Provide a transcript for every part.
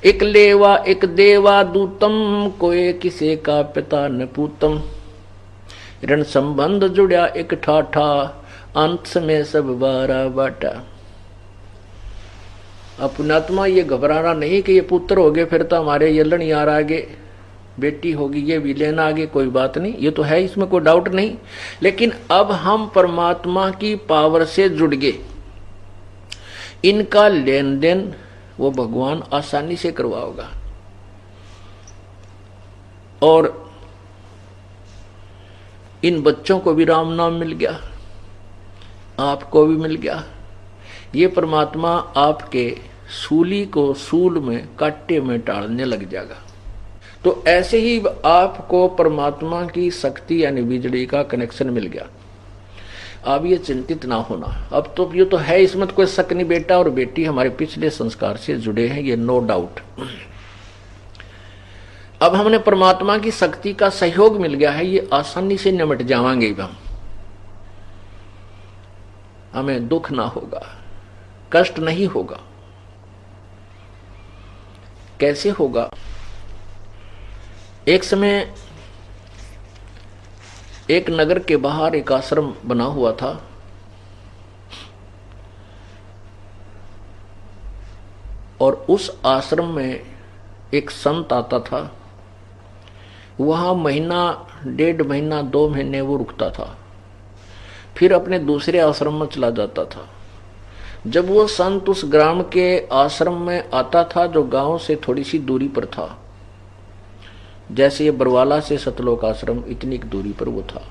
एक लेवा एक देवा दूतम, कोई किसे का पिता न पूतम। ऋण संबंध जुड़ा एक ठाठा, अंत में सब बारा बाटा। पुण्यात्मा ये घबराना नहीं कि ये पुत्र हो गए फिर तो हमारे ये लड़ यार आगे, बेटी होगी ये भी लेना आगे, कोई बात नहीं, ये तो है, इसमें कोई डाउट नहीं। लेकिन अब हम परमात्मा की पावर से जुड़ गए, इनका लेन देन वो भगवान आसानी से करवाओगा। और इन बच्चों को भी राम नाम मिल गया, आपको भी मिल गया। ये परमात्मा आपके सूली को सूल में कांटे में टालने लग जाएगा। तो ऐसे ही आपको परमात्मा की शक्ति यानी बिजली का कनेक्शन मिल गया। अब ये चिंतित ना होना, अब तो ये तो है, इसमें तो कोई शक नहीं। बेटा और बेटी हमारे पिछले संस्कार से जुड़े हैं, ये नो डाउट। अब हमने परमात्मा की शक्ति का सहयोग मिल गया है, ये आसानी से निमट जाएंगे। हमें दुख ना होगा, कष्ट नहीं होगा। कैसे होगा? एक समय एक नगर के बाहर एक आश्रम बना हुआ था। और उस आश्रम में एक संत आता था। वहां महीना, 1.5 महीना, 2 महीने वो रुकता था, फिर अपने दूसरे आश्रम में चला जाता था। जब वो संत उस ग्राम के आश्रम में आता था, जो गांव से थोड़ी सी दूरी पर था, जैसे ये बरवाला से सतलोक आश्रम इतनी दूरी पर वो था,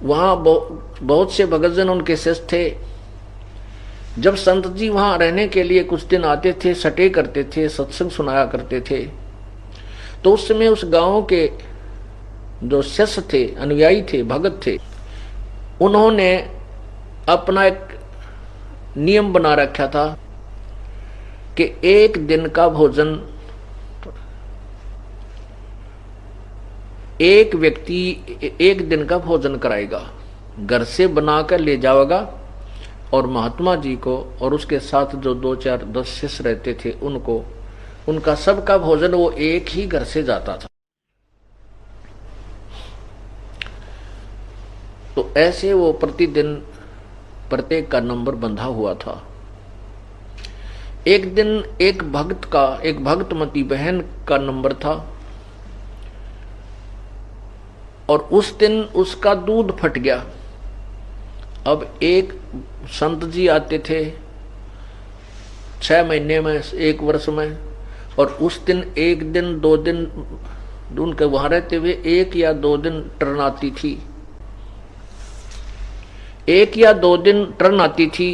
वहां बहुत से भगतजन उनके शिष्य थे। जब संत जी वहां रहने के लिए कुछ दिन आते थे, सटे करते थे, सत्संग सुनाया करते थे, तो उस समय उस गांव के जो शिष्य थे, अनुयायी थे, भगत थे, उन्होंने अपना एक नियम बना रखा था कि एक दिन का भोजन एक व्यक्ति एक दिन का भोजन कराएगा, घर से बनाकर ले जाएगा, और महात्मा जी को और उसके साथ जो 2, 4, 10 शिष्य रहते थे उनको, उनका सबका भोजन वो एक ही घर से जाता था। तो ऐसे वो प्रतिदिन प्रत्येक का नंबर बंधा हुआ था। एक दिन एक भक्तमती बहन का नंबर था, और उस दिन उसका दूध फट गया। अब एक संत जी आते थे 6 महीने में, 1 वर्ष में, और उस दिन 1 दिन 2 दिन उनके वहां रहते हुए 1 या 2 दिन टर्न आती थी, 1 या 2 दिन टर्न आती थी।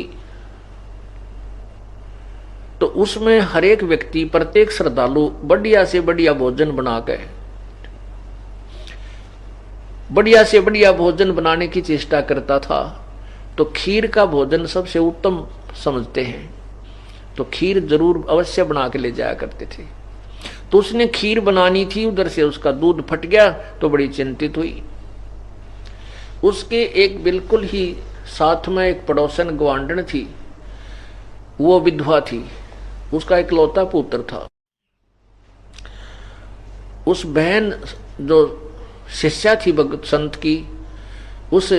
तो उसमें हर एक व्यक्ति, प्रत्येक श्रद्धालु बढ़िया से बढ़िया भोजन बनाकर, बढ़िया से बढ़िया भोजन बनाने की चेष्टा करता था। तो खीर का भोजन सबसे उत्तम समझते हैं, तो खीर जरूर अवश्य बना के ले जाया करते थे। तो उसने खीर बनानी थी, उधर से उसका दूध फट गया, तो बड़ी चिंतित हुई। उसके एक बिल्कुल ही साथ में एक पड़ोसन ग्वांडन थी, वो विधवा थी, उसका इकलौता पुत्र था। उस बहन जो शिष्या थी भगत संत की, उस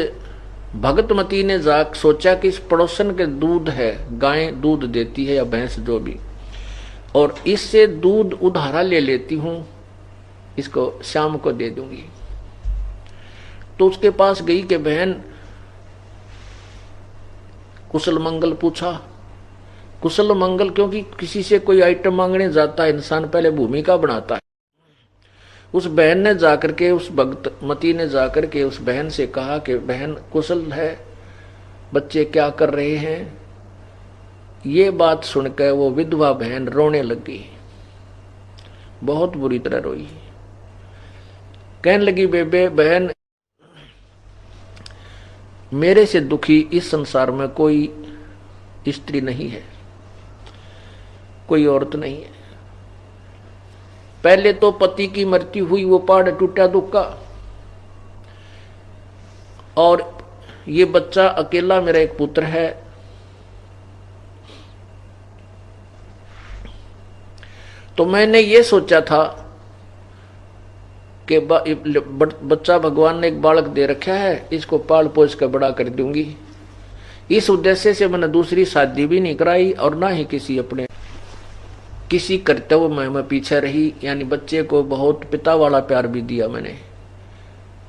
भगतमती ने सोचा कि इस पड़ोसन के दूध है, गाय दूध देती है या भैंस जो भी, और इससे दूध उधारा ले लेती हूं, इसको शाम को दे दूंगी। तो उसके पास गई कि बहन, कुशल मंगल पूछा। कुशल मंगल, क्योंकि किसी से कोई आइटम मांगने जाता है इंसान पहले भूमिका बनाता है। उस बहन ने जाकर के, उस भगतमती ने जाकर के उस बहन से कहा कि बहन कुशल है, बच्चे क्या कर रहे हैं? ये बात सुनकर वो विधवा बहन रोने लगी, बहुत बुरी तरह रोई। कहने लगी, बेबे बहन, मेरे से दुखी इस संसार में कोई स्त्री नहीं है, कोई औरत नहीं है। पहले तो पति की मृत्यु हुई, वो पहाड़ टूटा दुख का, और ये बच्चा अकेला मेरा एक पुत्र है, तो मैंने ये सोचा था कि बच्चा भगवान ने एक बालक दे रखा है, इसको पाल पोस कर बड़ा कर दूंगी। इस उद्देश्य से मैंने दूसरी शादी भी नहीं कराई और ना ही किसी कर्तव्य में मैं पीछे रही, यानी बच्चे को बहुत पिता वाला प्यार भी दिया मैंने।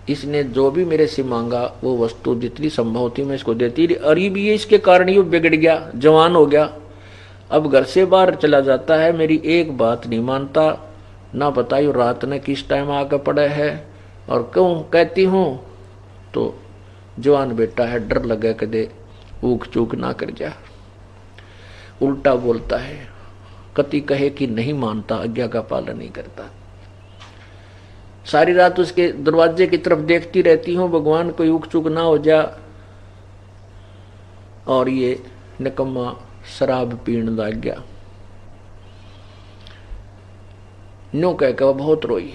इसने जो भी मेरे से मांगा वो वस्तु जितनी संभव थी मैं इसको देती रही। और ये भी इसके कारण ये बिगड़ गया, जवान हो गया, अब घर से बाहर चला जाता है, मेरी एक बात नहीं मानता, ना बताइए रात ने किस टाइम आकर पड़ा है। और क्यों कहती हूँ तो जवान बेटा है, डर लगे कदे ऊक चूक ना कर जा, उल्टा बोलता है, कति कहे कि नहीं मानता, आज्ञा का पालन नहीं करता। सारी रात उसके दरवाजे की तरफ देखती रहती हूँ, भगवान कोई ऊक चूक ना हो जा। और ये निकम्मा शराब पीने लग गया। नो कहकर बहुत रोई।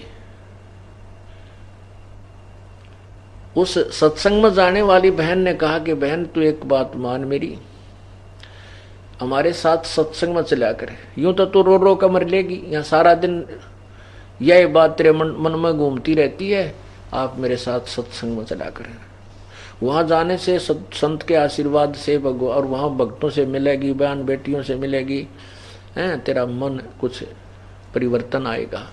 उस सत्संग में जाने वाली बहन ने कहा कि बहन तू एक बात मान मेरी, हमारे साथ सत्संग में चला कर, यूं तो तू रो रो कर मर लेगी, यहाँ सारा दिन यह बात तेरे मन में घूमती रहती है, आप मेरे साथ सत्संग में चला कर। वहां जाने से संत के आशीर्वाद से और वहां भक्तों से मिलेगी, बहन बेटियों से मिलेगी, तेरा मन कुछ परिवर्तन आएगा।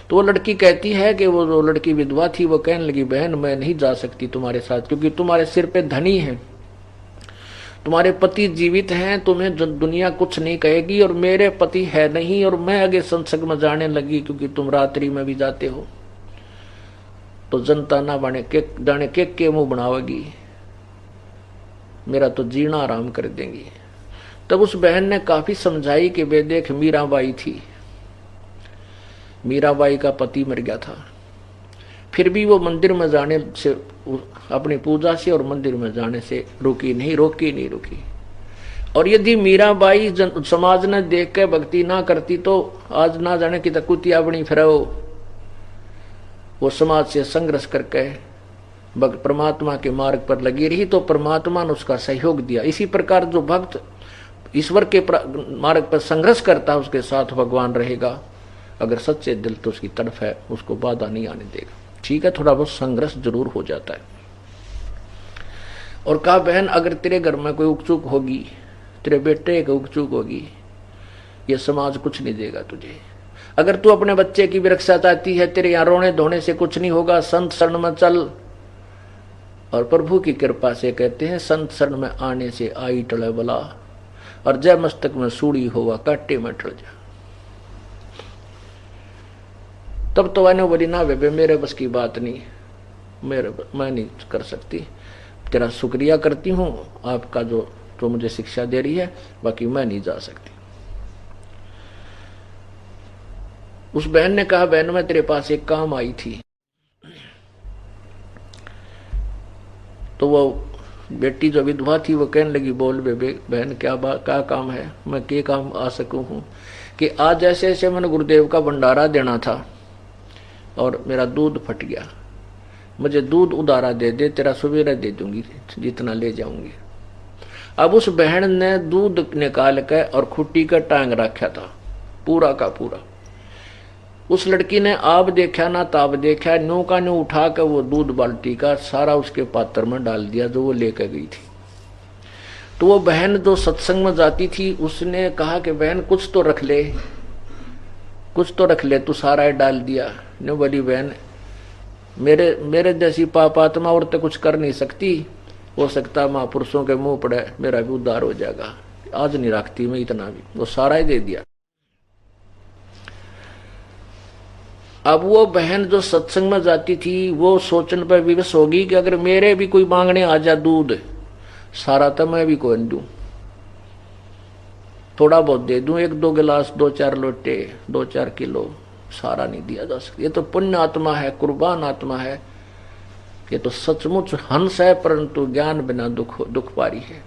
तो वो लड़की कहती है कि वो जो लड़की विधवा थी वो कहने लगी, बहन मैं नहीं जा सकती तुम्हारे साथ, क्योंकि तुम्हारे सिर पे धनी है, तुम्हारे पति जीवित हैं, तुम्हें दुनिया कुछ नहीं कहेगी, और मेरे पति है नहीं, और मैं आगे सत्संग में जाने लगी क्योंकि तुम रात्रि में भी जाते हो, तो जनता ना बने के जाने के मुंह बनावेगी, मेरा तो जीना आराम कर देंगी। तब उस बहन ने काफी समझाई कि वे देख मीराबाई थी, मीराबाई का पति मर गया था, फिर भी वो मंदिर में जाने से, अपनी पूजा से और मंदिर में जाने से रोकी नहीं। और यदि मीराबाई समाज ने देख के भक्ति ना करती तो आज ना जाने की कुतिया बनी फिर वो समाज से संघर्ष करके परमात्मा के मार्ग पर लगी रही, तो परमात्मा ने उसका सहयोग दिया। इसी प्रकार जो भक्त ईश्वर के मार्ग पर संघर्ष करता है उसके साथ भगवान रहेगा, अगर सच्चे दिल तो उसकी तरफ है, उसको बाधा नहीं आने देगा। ठीक है, थोड़ा बहुत संघर्ष जरूर हो जाता है। और कहा बहन अगर तेरे घर में कोई उकचूक होगी, तेरे बेटे की उकचूक होगी, ये समाज कुछ नहीं देगा तुझे। अगर तू अपने बच्चे की भी रक्षा चाहती है, तेरे यहाँ रोने धोने से कुछ नहीं होगा, संत शरण में चल। और प्रभु की कृपा से कहते हैं संत शरण में आने से आई टले बला, और जय मस्तक में सूड़ी होगा काटे में टल जा। तब तो मैंने बोली ना बेबे मेरे बस की बात नहीं, मैं नहीं कर सकती, तेरा शुक्रिया करती हूँ आपका जो तो मुझे शिक्षा दे रही है, बाकी मैं नहीं जा सकती। उस बहन ने कहा बहन मैं तेरे पास एक काम आई थी। तो वो बेटी जो विधवा थी वो कहने लगी बोल बेबे बहन क्या काम है, मैं क्या काम आ सकूं हूँ कि आज ऐसे ऐसे मैंने गुरुदेव का भंडारा देना था और मेरा दूध फट गया, मुझे दूध उधारा दे दे, तेरा सवेरा दे दूंगी जितना ले जाऊंगी। अब उस बहन ने दूध निकाल के और खुट्टी का टांग रखा था पूरा का पूरा। उस लड़की ने आप देखा ना ताब देखा, न्यू का न्यू उठा कर वो दूध बाल्टी का सारा उसके पात्र में डाल दिया जो वो लेकर गई थी। तो वो बहन जो सत्संग में जाती थी उसने कहा कि बहन कुछ तो रख ले, कुछ तो रख ले, तू सारा ही डाल दिया। न्यू बोली बहन मेरे जैसी पापात्मा और तो कुछ कर नहीं सकती, हो सकता महापुरुषों के मुंह पड़े मेरा भी उद्धार हो जाएगा, आज नहीं रखती मैं इतना भी, वो सारा ही दे दिया। अब वो बहन जो सत्संग में जाती थी वो सोचने पर विवश होगी कि अगर मेरे भी कोई मांगने आ जा दूध, सारा तो मैं भी कौन दूं, थोड़ा बहुत दे दूं, 1-2 गिलास, 2-4 लोटे, 2-4 किलो, सारा नहीं दिया जा सकता। ये तो पुण्य आत्मा है, कुर्बान आत्मा है, ये तो सचमुच हंस है, परंतु ज्ञान बिना दुख पारी है।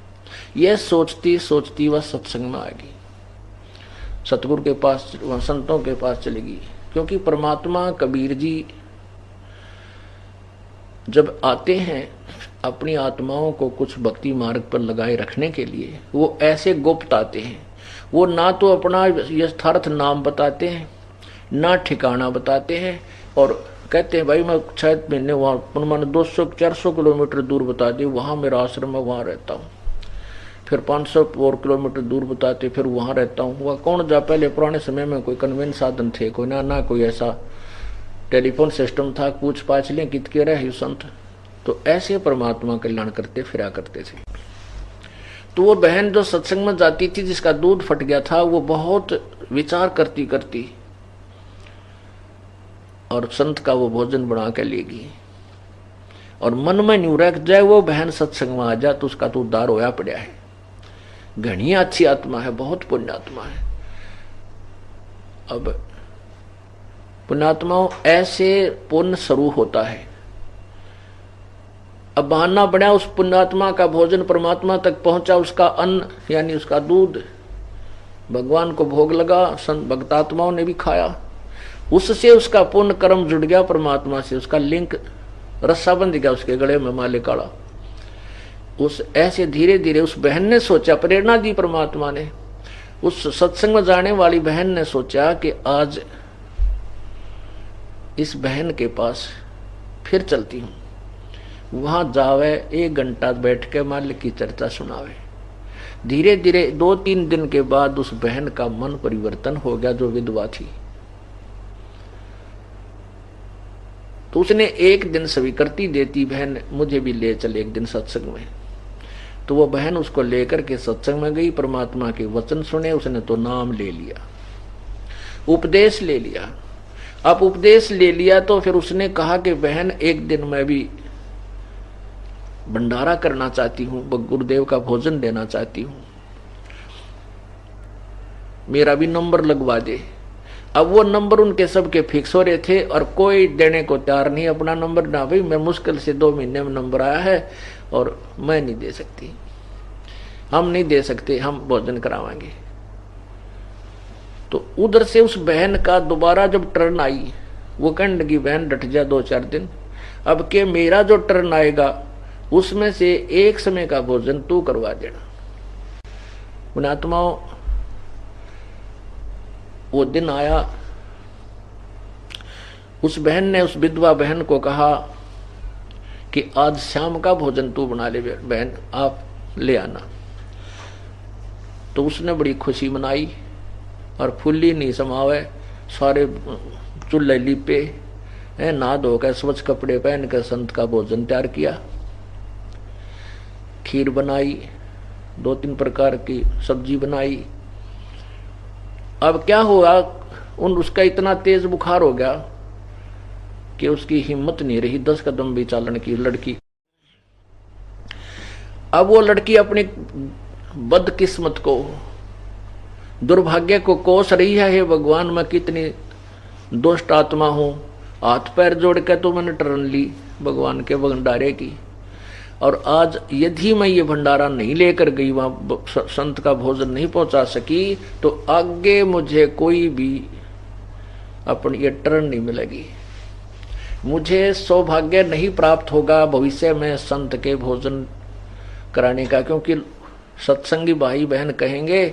यह सोचती सोचती वह सत्संग में आ गई, सतगुरु के पास, वह संतों के पास चलेगी। क्योंकि परमात्मा कबीर जी जब आते हैं अपनी आत्माओं को कुछ भक्ति मार्ग पर लगाए रखने के लिए, वो ऐसे गुप्त आते हैं, वो ना तो अपना यथार्थ नाम बताते हैं, ना ठिकाना बताते हैं, और कहते हैं भाई मैं शायद महीने वहाँ मैंने 200-400 किलोमीटर दूर बता दी वहाँ मेरा आश्रम है, वहाँ रहता हूँ। फिर 500 और किलोमीटर दूर बताते फिर वहाँ रहता हूँ। वह कौन जा, पहले पुराने समय में कोई कन्वेंस साधन थे कोई ना कोई ऐसा टेलीफोन सिस्टम था, पूछ पाछ लें कितके रहे संत। तो ऐसे परमात्मा कल्याण करते फिरा करते थे। तो वो बहन जो सत्संग में जाती थी जिसका दूध फट गया था, वो बहुत विचार करती करती और संत का वो भोजन बना के लेगी, और मन में न्यू रख जाए वो बहन सत्संग में आ जाए तो उसका तो उद्धार होया पड़ा है। घनी अच्छी आत्मा है, बहुत पुण्यात्मा है। अब पुण्यात्माओं ऐसे पुण्य स्वरूप होता है। अब बहाना बना उस पुण्यात्मा का भोजन परमात्मा तक पहुंचा, उसका अन्न यानी उसका दूध भगवान को भोग लगा, संत भक्तात्माओं ने भी खाया, उससे उसका पुण्य कर्म जुड़ गया परमात्मा से, उसका लिंक रस्सा बंध गया उसके गले में माले काला। उस ऐसे धीरे धीरे उस बहन ने सोचा, प्रेरणा दी परमात्मा ने, उस सत्संग में जाने वाली बहन ने सोचा कि आज इस बहन के पास फिर चलती हूं, वहां जावे 1 घंटा बैठ के मालिक की चर्चा सुनावे। धीरे धीरे 2-3 दिन के बाद उस बहन का मन परिवर्तन हो गया जो विधवा थी। तो उसने एक दिन स्वीकृति देती, बहन मुझे भी ले चल एक दिन सत्संग में। तो वो बहन उसको लेकर के सत्संग में गई, परमात्मा के वचन सुने, उसने तो नाम ले लिया, उपदेश ले लिया। अब उपदेश ले लिया तो फिर उसने कहा कि बहन एक दिन मैं भी भंडारा करना चाहती हूँ, गुरुदेव का भोजन देना चाहती हूँ, मेरा भी नंबर लगवा दे। अब वो नंबर उनके सबके फिक्स हो रहे थे और कोई देने को तैयार नहीं अपना नंबर, ना भाई मैं मुश्किल से 2 महीने में नंबर आया है और मैं नहीं दे सकती, हम नहीं दे सकते, हम भोजन करावाएंगे। तो उधर से उस बहन का दोबारा जब टर्न आई, वो कहने लगी बहन डट जा 2-4 दिन, अब के मेरा जो टर्न आएगा उसमें से एक समय का भोजन तू करवा देना। पुण्यात्माओं वो दिन आया, उस बहन ने उस विधवा बहन को कहा कि आज शाम का भोजन तू बना ले बहन, आप ले आना। तो उसने बड़ी खुशी मनाई और फुल्ली नहीं समावे, सारे चूल्हे लिपे, नहा धोकर स्वच्छ कपड़े पहन कर संत का भोजन तैयार किया, खीर बनाई, 2-3 प्रकार की सब्जी बनाई। अब क्या हुआ, उसका इतना तेज बुखार हो गया कि उसकी हिम्मत नहीं रही 10 कदम भी चालन की लड़की। अब वो लड़की अपनी बदकिस्मत को, दुर्भाग्य को कोस रही है, हे भगवान मैं कितनी दुष्ट आत्मा हूं, हाथ पैर जोड़ के तो मैंने टर्न ली भगवान के भंडारे की, और आज यदि मैं ये भंडारा नहीं लेकर गई, वहां संत का भोजन नहीं पहुंचा सकी, तो आगे मुझे कोई भी अपनी ये टर्न नहीं मिलेगी, मुझे सौभाग्य नहीं प्राप्त होगा भविष्य में संत के भोजन कराने का। क्योंकि सत्संगी भाई बहन कहेंगे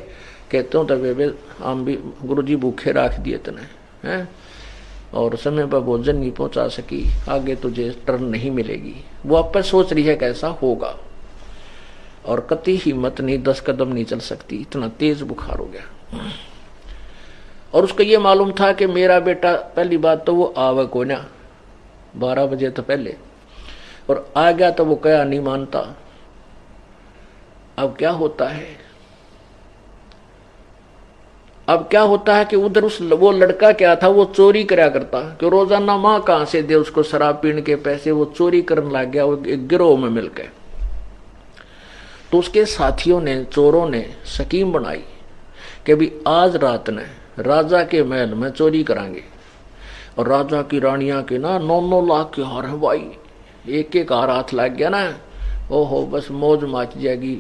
कहते हो तब हम भी गुरुजी भूखे रख दिए तने हैं और समय पर भोजन नहीं पहुंचा सकी, आगे तुझे टर्न नहीं मिलेगी। वो आप पर सोच रही है कैसा होगा, और कति हिम्मत नहीं, 10 कदम नहीं चल सकती, इतना तेज बुखार हो गया। और उसको ये मालूम था कि मेरा बेटा, पहली बात तो वो आवे को ना 12 बजे तो पहले, और आ गया तो वो क्या नहीं मानता। अब क्या होता है, अब क्या होता है कि उधर वो लड़का क्या था, वो चोरी करा करता, कि रोजाना माँ कहां से दे उसको शराब पीने के पैसे, वो चोरी करने लग गया, वो एक गिरोह में मिलकर। तो उसके साथियों ने, चोरों ने स्कीम बनाई कि भी आज रात ने राजा के महल में चोरी करांगे, और राजा की रानियां के ना 9-9 लाख के हार है भाई, एक हार हाथ लग गया ना, ओहो बस मौज माच जाएगी,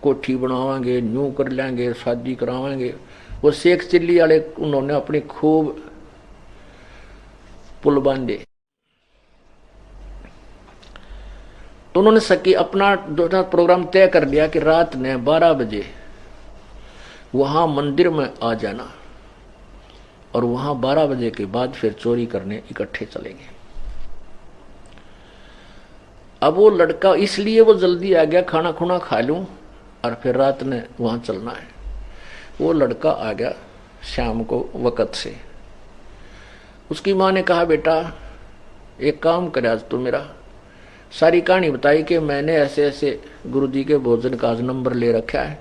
कोठी बनावांगे, न्यू कर लेंगे, शादी करावांगे। वो शेख चिल्ली वाले उन्होंने अपनी खूब पुल बांधे। तो उन्होंने अपना प्रोग्राम तय कर लिया कि रात ने 12 बजे वहां मंदिर में आ जाना और वहां 12 बजे के बाद फिर चोरी करने इकट्ठे चलेंगे। अब वो लड़का, इसलिए वो जल्दी आ गया, खाना खुना खा लूं और फिर रात ने वहां चलना है। वो लड़का आ गया शाम को वक़्त से। उसकी माँ ने कहा, बेटा एक काम कर, आज तो मेरा सारी कहानी बताई कि मैंने ऐसे ऐसे गुरुजी के भोजन का आज नंबर ले रखा है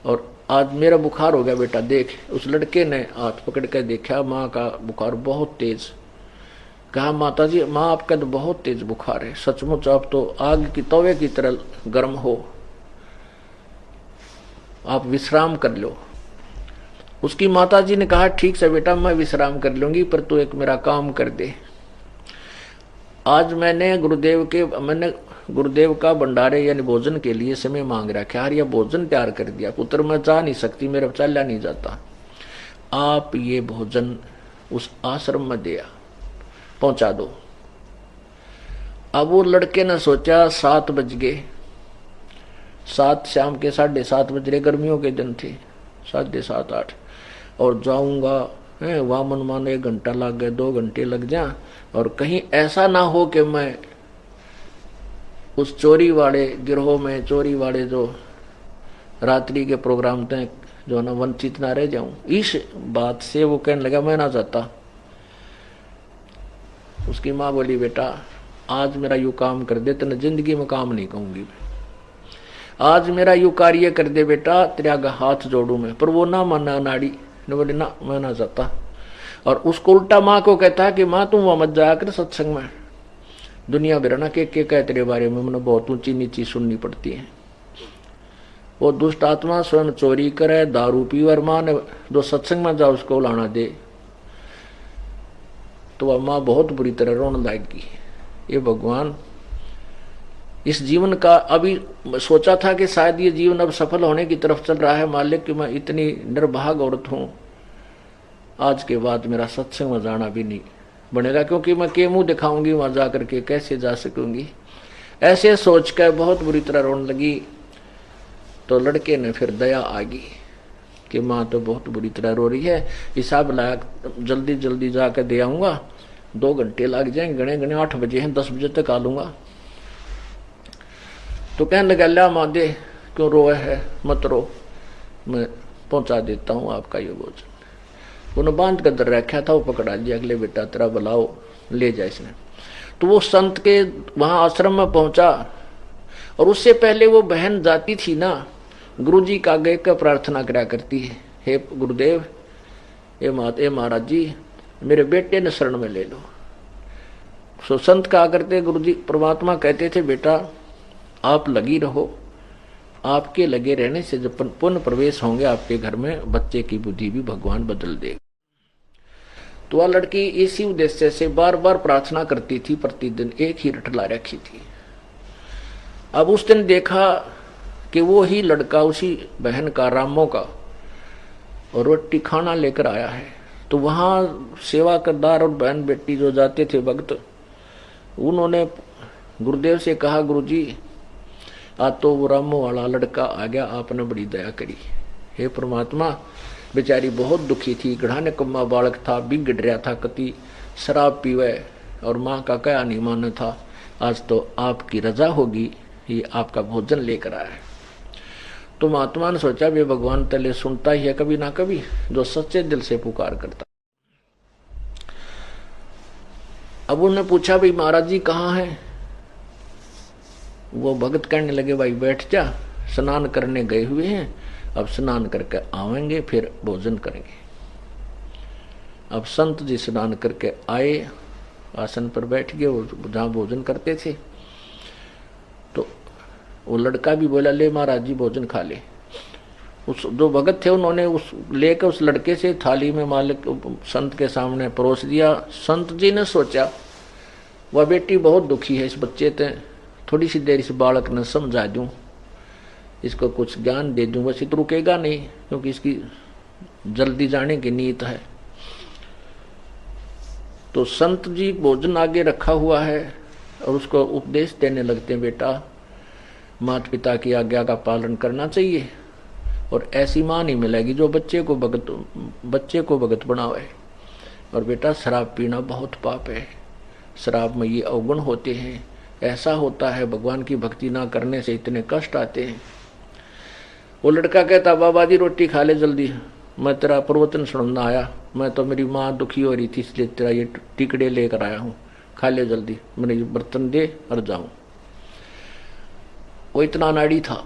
और आज मेरा बुखार हो गया बेटा, देख। उस लड़के ने हाथ पकड़ कर देखा, माँ का बुखार बहुत तेज। कहा, माता जी, माँ आपका तो बहुत तेज बुखार है, सचमुच आप तो आग की तवे की तरह गर्म हो, आप विश्राम कर लो। उसकी माता जी ने कहा, ठीक से बेटा मैं विश्राम कर लूंगी, पर तू एक मेरा काम कर दे। आज मैंने गुरुदेव का भंडारे यानी भोजन के लिए समय मांग रखा है, यह भोजन तैयार कर दिया। पुत्र मैं जा नहीं सकती, मेरा चला नहीं जाता, आप ये भोजन उस आश्रम में दिया पहुंचा दो। अब वो लड़के ने सोचा 7 बज गए, 7 शाम के 7:30 बज रहे, गर्मियों के दिन थे, 7:30 8, और जाऊंगा वहां मन मान 1 घंटा लग गए, 2 घंटे लग जाए, और कहीं ऐसा ना हो कि मैं उस चोरी वाले गिरोह में, चोरी वाले जो रात्रि के प्रोग्राम थे जो ना, वंचित ना रह जाऊं। इस बात से वो कहने लगा, मैं ना जाता। उसकी माँ बोली, बेटा आज मेरा यू काम कर दे, तेने जिंदगी में काम नहीं कहूंगी, आज मेरा यू कार्य कर दे बेटा, तेरा हाथ जोड़ू मैं। पर वो ना माना, नाड़ी ने बोली, ना मैं ना जाता। और उसको उल्टा माँ को कहता है कि माँ तुम वहां मत जाया कर सत्संग में, दुनिया बिरना के कहे तेरे बारे में, मैंने बहुत ऊंची नीची सुननी पड़ती है। वो दुष्ट आत्मा स्वयं चोरी करे, दारू पी, और माँ ने जो सत्संग में जाओ उसको लाना दे, तो वह माँ बहुत बुरी तरह रोने लगेगी। ये भगवान, इस जीवन का अभी सोचा था कि शायद ये जीवन अब सफल होने की तरफ चल रहा है, मालिक कि मैं इतनी निर्भाग औरत हूं, आज के बाद मेरा सत्संग में जाना भी नहीं बनेगा, क्योंकि मैं के मुंह दिखाऊंगी वहां जाकर के, कैसे जा सकूंगी। ऐसे सोच कर बहुत बुरी तरह रोने लगी। तो लड़के ने फिर दया आ गई कि माँ तो बहुत बुरी तरह रो रही है, हिसाब लाया, जल्दी जल्दी जाकर दे आऊंगा, 2 घंटे लग जाएंगे, गणे गणे 8 बजे हैं, 10 बजे तक आ लूंगा। तो कहने लगा, ला माँ दे, क्यों रोए है, मत रो, मैं पहुंचा देता हूँ आपका ये भोजन। उन्होंने बांध कर दर रखा था, वो पकड़ा लिया, अगले बेटा तेरा बुलाओ, ले जाए इसने। तो वो संत के वहां आश्रम में पहुंचा, और उससे पहले वो बहन जाती थी ना, गुरुजी का आगे का प्रार्थना करा करती है, हे गुरुदेव, हे महाराज जी, मेरे बेटे ने शरण में ले लो। सो संत कहा करते, गुरुजी परमात्मा कहते थे, बेटा आप लगी रहो, आपके लगे रहने से जब पुनः प्रवेश होंगे आपके घर में, बच्चे की बुद्धि भी भगवान बदल देगा। तो वह लड़की इसी उद्देश्य से बार बार प्रार्थना करती थी, प्रतिदिन एक ही रट ला रखी थी। अब उस दिन देखा कि वो ही लड़का उसी बहन का, रामो का, और रोटी खाना लेकर आया है। तो वहां सेवा करदार और बहन बेटी जो जाते थे भक्त, उन्होंने गुरुदेव से कहा, गुरुजी आज तो वो रामो वाला लड़का आ गया, आपने बड़ी दया करी। हे परमात्मा, बेचारी बहुत दुखी थी, गढ़ा निकम्मा बालक था, बिगड़ रहा था, कति शराब पीवे और माँ का क्या नहीं माना था, आज तो आपकी रजा होगी, ये आपका भोजन लेकर आया है। तो महात्मा ने सोचा, वे भगवान तले सुनता ही है कभी ना कभी, जो सच्चे दिल से पुकार करता। अब उन्होंने पूछा, भाई महाराज जी कहाँ हैं? वो भगत कहने लगे, भाई बैठ जा, स्नान करने गए हुए हैं, अब स्नान करके आवेंगे, फिर भोजन करेंगे। अब संत जी स्नान करके आए, आसन पर बैठ गए, वो जहाँ भोजन करते थे। तो वो लड़का भी बोला, ले महाराज जी भोजन खा ले। उस जो भगत थे उन्होंने उस लेकर उस लड़के से थाली में मालिक संत के सामने परोस दिया। संत जी ने सोचा, वह बेटी बहुत दुखी है, इस बच्चे ते थोड़ी सी देर इस बालक ने समझा दूं, इसको कुछ ज्ञान दे दूं, बस तो रुकेगा नहीं, क्योंकि इसकी जल्दी जाने की नीयत है। तो संत जी भोजन आगे रखा हुआ है और उसको उपदेश देने लगते हैं, बेटा माता पिता की आज्ञा का पालन करना चाहिए, और ऐसी माँ नहीं मिलेगी जो बच्चे को भगत बनावे। और बेटा शराब पीना बहुत पाप है, शराब में ये अवगुण होते हैं, ऐसा होता है भगवान की भक्ति ना करने से इतने कष्ट आते हैं। वो लड़का कहता बाबा जी रोटी खा ले जल्दी, मैं तेरा प्रवचन सुनना आया, मैं तो मेरी माँ दुखी हो रही थी इसलिए तेरा ये टिकड़े लेकर आया हूँ, खा ले जल्दी, मेरे बर्तन दे और जाऊं। वो इतना नाड़ी था।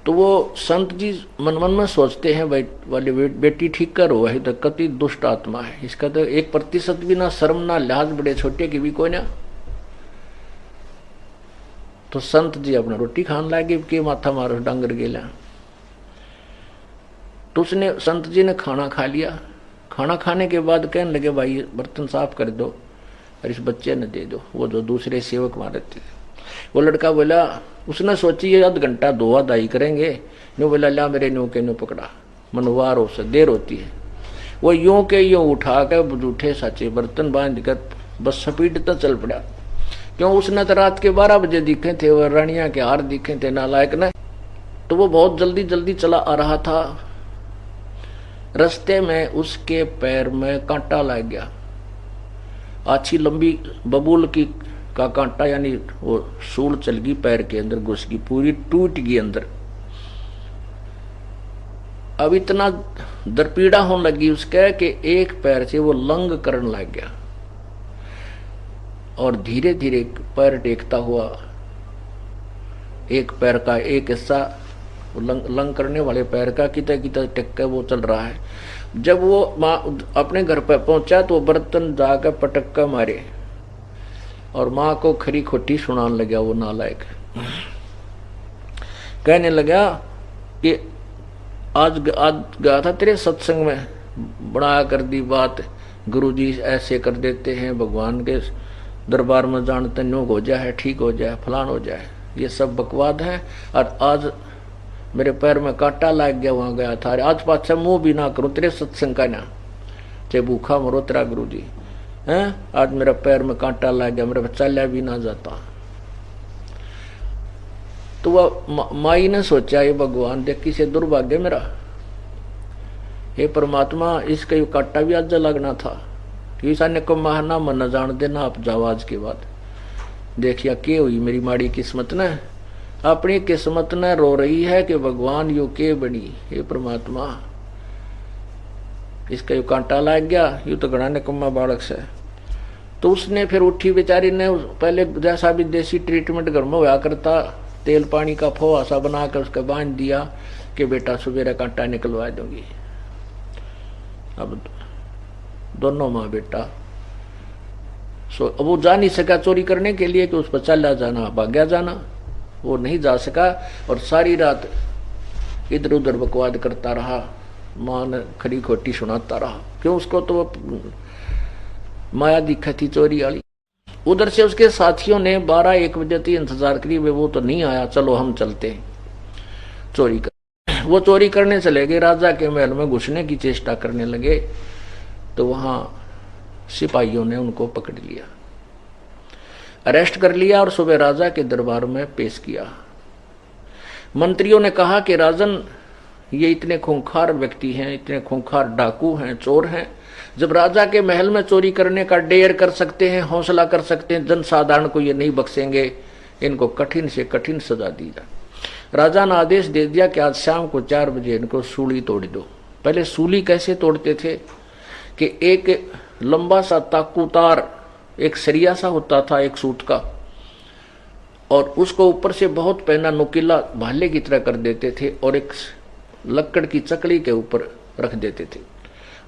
तो वो संत जी मन मन में सोचते हैं भाई वाले बेटी ठीक करो, है तो कति दुष्ट आत्मा है, इसका तो 1% भी ना शर्म ना लिहाज, बड़े छोटे की भी कोई ना। तो संत जी अपना रोटी खान लागे के माथा मारो डांगर गेला। तो उसने संत जी ने खाना खा लिया। खाना खाने के बाद कहने लगे भाई बर्तन साफ कर दो और इस बच्चे ने दे दो, वो जो दूसरे सेवक मारे थे। वो लड़का बोला, उसने सोची ये आध घंटा धोआ दाई करेंगे, न्यू बोला ला मेरे न्यू के न्यू पकड़ा, मनवार हो से देर होती है। वो यूं के यूं उठा कर जूठे साचे बर्तन बांध कर बस स्पीड तो चल पड़ा। क्यों, उसने तो रात के 12 बजे दिखे थे, वो रानिया के हार दिखे थे नालायक ने। तो वो बहुत जल्दी जल्दी चला आ रहा था। रास्ते में उसके पैर में कांटा लग गया, अच्छी लंबी बबूल की का कांटा, यानी वो सूल चल गई पैर के अंदर, घुस गई, पूरी टूट गई अंदर। अब इतना दरपीड़ा होने लगी उसके कि एक पैर से वो लंग करने लग गया और धीरे धीरे पैर टेकता हुआ एक पैर का एक हिस्सा लंग करने वाले पैर का किते किते टेक के वो चल रहा है। जब वो माँ अपने घर पर पहुंचा तो बर्तन जाकर पटक कर मारे और माँ को खरी खोटी सुनाने लगा। वो नालायक कहने लगा कि आज गया था तेरे सत्संग में, बड़ा कर दी बात, गुरुजी ऐसे कर देते हैं, भगवान के दरबार में जानते नो हो जाए, ठीक हो जाए, फलान हो जाए, ये सब बकवाद है। और आज मेरे पैर में कांटा लग गया, वहां गया था, आज पाछा मुंह भी ना करूं तेरे सत्संग का, ना चाहे भूखा मरो तेरा गुरुजी है। आज मेरा पैर में कांटा लग गया, मेरा चलिया भी ना जाता। तो वह माई ने सोचा ये भगवान देख किसे दुर्भाग्य मेरा, हे परमात्मा इसका ये कांटा भी आज लगना था, ईशान्य को मारना मन न जान देना आप जाओ आज के बाद। देखिया के हुई मेरी माड़ी किस्मत ने, अपनी किस्मत ने रो रही है कि भगवान यू के बनी, हे परमात्मा इसका यू कांटा लग गया, यू तो घना निकम्मा बालक से। तो उसने फिर उठी बेचारी ने, पहले जैसा भी देसी ट्रीटमेंट घर में हुआ करता, तेल पानी का फोआ सा बनाकर उसका बांध दिया कि बेटा सवेरे कांटा निकलवा दूंगी। अब दोनों माँ बेटा अब वो जा नहीं सका चोरी करने के लिए कि उस पर चला जाना भाग्या जाना, वो नहीं जा सका और सारी रात इधर उधर बकवाद करता रहा, माँ ने खरी खोटी सुनाता रहा। क्यों, उसको तो माया दिखा थी चोरी वाली। उधर से उसके साथियों ने 12-1 बजे तक इंतजार करी, वो तो नहीं आया, चलो हम चलते हैं चोरी कर। वो चोरी करने चले गए, राजा के महल में घुसने की चेष्टा करने लगे। तो वहां सिपाहियों ने उनको पकड़ लिया, अरेस्ट कर लिया और सुबह राजा के दरबार में पेश किया। मंत्रियों ने कहा कि राजन ये इतने खूंखार व्यक्ति हैं, इतने खूंखार डाकू हैं, चोर हैं, जब राजा के महल में चोरी करने का डेयर कर सकते हैं, हौसला कर सकते हैं, जनसाधारण को ये नहीं बख्शेंगे, इनको कठिन से कठिन सजा दी जाए। राजा ने आदेश दे दिया कि आज शाम को 4 बजे इनको सूली तोड़ दो। पहले सूली कैसे तोड़ते थे कि एक लंबा सा ताकूतार, एक सरिया सा होता था एक सूत का, और उसको ऊपर से बहुत पहना नुकीला भाले की तरह कर देते थे और एक लकड़ की चकली के ऊपर रख देते थे,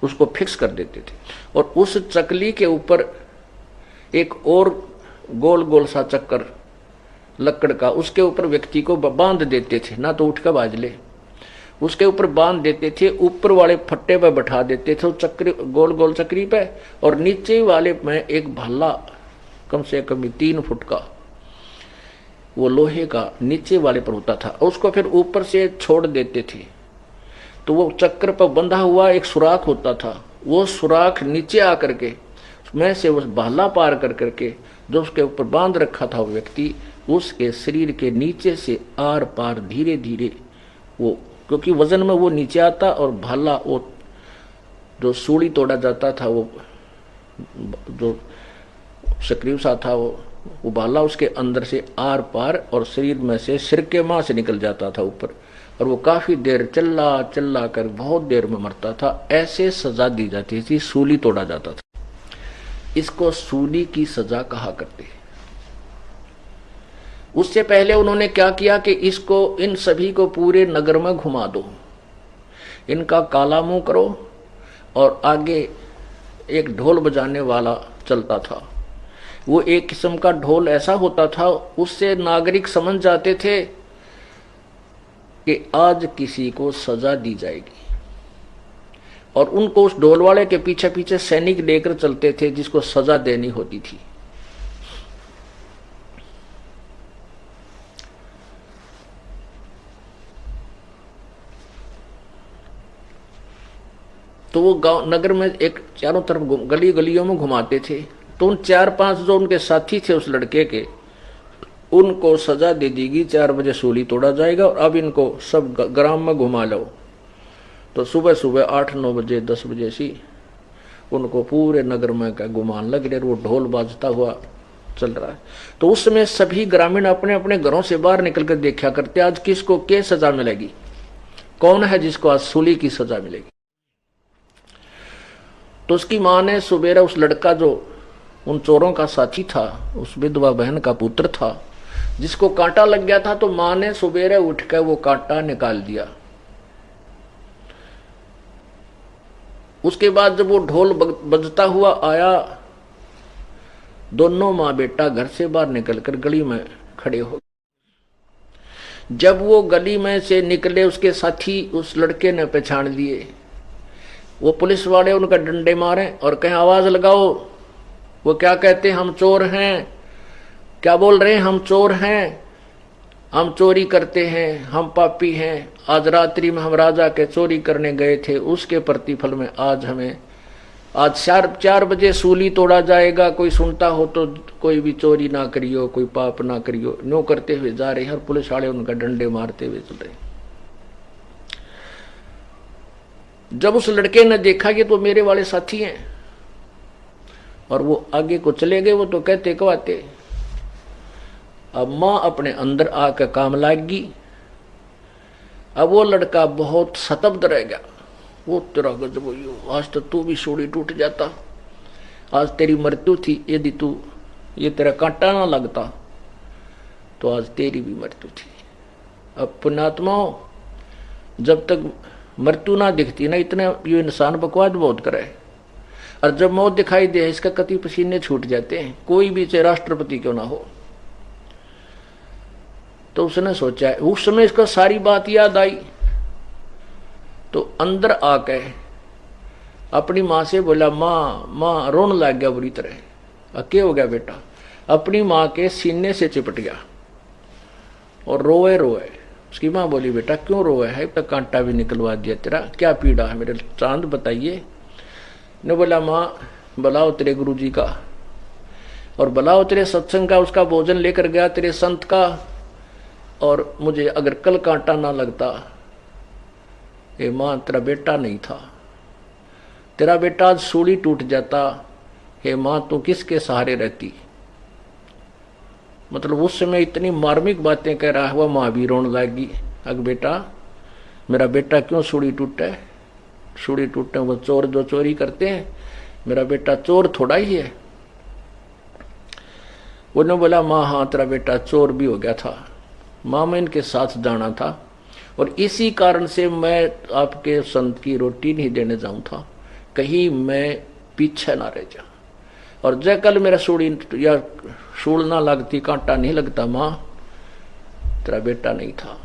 उसको फिक्स कर देते थे। और उस चकली के ऊपर एक और गोल गोल सा चक्कर लकड़ का, उसके ऊपर व्यक्ति को बांध देते थे, ना तो उठ कर बाज ले, उसके ऊपर बांध देते थे, ऊपर वाले फट्टे पे बैठा देते थे चक्री, गोल गोल चक्री पे, और नीचे वाले में एक भाला कम से कम 3 फुट का वो लोहे का नीचे वाले पर होता था, उसको फिर ऊपर से छोड़ देते थे। तो वो चक्र पर बंधा हुआ एक सुराख होता था, वो सुराख नीचे आकर के में से उस भाला पार कर करके जो उसके ऊपर बांध रखा था वो व्यक्ति, उसके शरीर के नीचे से आर पार धीरे धीरे वो, क्योंकि वजन में वो नीचे आता और भाला वो जो सूली तोड़ा जाता था, वो जो सक्रिय सा था, वो भाला उसके अंदर से आर पार और शरीर में से सिर के मां से निकल जाता था ऊपर, और वो काफी देर चल्ला चल्ला कर बहुत देर में मरता था। ऐसे सजा दी जाती थी, सूली तोड़ा जाता था। इसको सूली की सजा कहा करते। उससे पहले उन्होंने क्या किया कि इसको, इन सभी को पूरे नगर में घुमा दो, इनका काला मुंह करो, और आगे एक ढोल बजाने वाला चलता था। वो एक किस्म का ढोल ऐसा होता था, उससे नागरिक समझ जाते थे कि आज किसी को सजा दी जाएगी, और उनको उस ढोल वाले के पीछे पीछे सैनिक लेकर चलते थे जिसको सजा देनी होती थी। तो वो गांव नगर में एक चारों तरफ गली गलियों में घुमाते थे। तो उन 4-5 जो उनके साथी थे उस लड़के के, उनको सजा दे देगी, 4 बजे सूली तोड़ा जाएगा और अब इनको सब ग्राम में घुमा लो। तो सुबह सुबह 8-9 बजे 10 बजे सी उनको पूरे नगर में का गुमान लग रहे, वो ढोल बाजता हुआ चल रहा है। तो उस समय सभी ग्रामीण अपने अपने घरों से बाहर निकलकर देखा करते, आज किसको क्या सजा मिलेगी, कौन है जिसको आज सूली की सजा मिलेगी। तो उसकी मां ने सुबेरा, उस लड़का जो उन चोरों का साथी था, उस विधवा बहन का पुत्र था जिसको कांटा लग गया था, तो मां ने सुबेरे उठकर वो कांटा निकाल दिया। उसके बाद जब वो ढोल बजता हुआ आया, दोनों मां बेटा घर से बाहर निकलकर गली में खड़े हो। जब वो गली में से निकले, उसके साथी उस लड़के ने पहचान लिए। वो पुलिस वाले उनका डंडे मारे और कहें आवाज लगाओ। वो क्या कहते, हम चोर हैं। क्या बोल रहे हैं, हम चोर हैं, हम चोरी करते हैं, हम पापी हैं। आज रात्रि में हम राजा के चोरी करने गए थे, उसके प्रतिफल में आज 4 बजे सूली तोड़ा जाएगा। कोई सुनता हो तो कोई भी चोरी ना करियो, कोई पाप ना करियो। नो करते हुए जा रहे हैं और पुलिस वाले उनका डंडे मारते हुए चल रहे। जब उस लड़के ने देखा कि तो मेरे वाले साथी हैं, और वो आगे को चले गए, वो तो कहते कहते। अब मां अपने अंदर आकर काम लागी। अब वो लड़का बहुत सतब्ध रह गया। वो तेरा गजब हुई, आज तो तू भी सूली टूट जाता, आज तेरी मृत्यु थी। यदि तू ये तेरा कांटा ना लगता तो आज तेरी भी मृत्यु थी। अब पुण्यात्माओं, जब तक मृत्यु ना दिखती ना, इतने ये इंसान बकवास बहुत करे, और जब मौत दिखाई दे इसका कति पसीने छूट जाते हैं, कोई भी चाहे राष्ट्रपति क्यों ना हो। तो उसने सोचा, उस समय इसका सारी बात याद आई, तो अंदर आके अपनी मां से बोला, मां रोने लग गया बुरी तरह। क्या हो गया बेटा? अपनी मां के सीने से चिपट गया और रोए रोए। उसकी मां बोली, बेटा क्यों रोए है? तक कांटा भी निकलवा दिया तेरा, क्या पीड़ा है मेरे चांद बताइए। ने बोला, मां बुलाओ तेरे गुरुजी का, और बुलाओ तेरे सत्संग का, उसका भोजन लेकर गया तेरे संत का। और मुझे अगर कल कांटा ना लगता, ये मां तेरा बेटा नहीं था, तेरा बेटा आज सूली टूट जाता। हे मां, तू किसके सहारे रहती? मतलब उस समय इतनी मार्मिक बातें कह रहा हुआ, मां भी रोने लगी। अग बेटा, मेरा बेटा क्यों सूली टूटे? सूली टूटे वो चोर जो चोरी करते हैं, मेरा बेटा चोर थोड़ा ही है। उन्होंने बोला, मां हाँ तेरा बेटा चोर भी हो गया था, मां मैं इनके साथ जाना था, और इसी कारण से मैं आपके संत की रोटी नहीं देने जाऊं था, कहीं मैं पीछे ना रह जाऊं। और जय कल मेरा सूली या सूल ना लगती, कांटा नहीं लगता, मां तेरा बेटा नहीं था।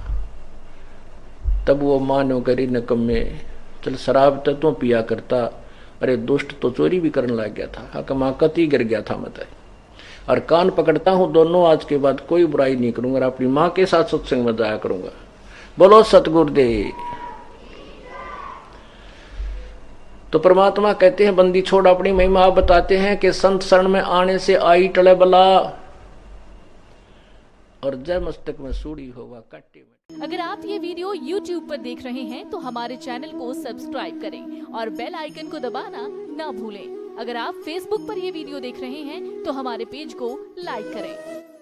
तब वो मानो करी नकम्मे, चल शराब तो तू पिया करता, अरे दुष्ट तो चोरी भी करने लग गया था। हाँ मां कति गिर गया था मैं, और कान पकड़ता हूं दोनों, आज के बाद कोई बुराई नहीं करूंगा, और अपनी मां के साथ सत्संग में जाया करूंगा। बोलो सतगुरुदेव। तो परमात्मा कहते हैं, बंदी छोड़ अपनी महिमा। आप बताते हैं कि संत शरण में आने से आई टले बला, और जय मस्तक में सूड़ी होगा काटे में। अगर आप ये वीडियो YouTube पर देख रहे हैं तो हमारे चैनल को सब्सक्राइब करें और बेल आइकन को दबाना ना भूलें। अगर आप Facebook पर ये वीडियो देख रहे हैं तो हमारे पेज को लाइक करें।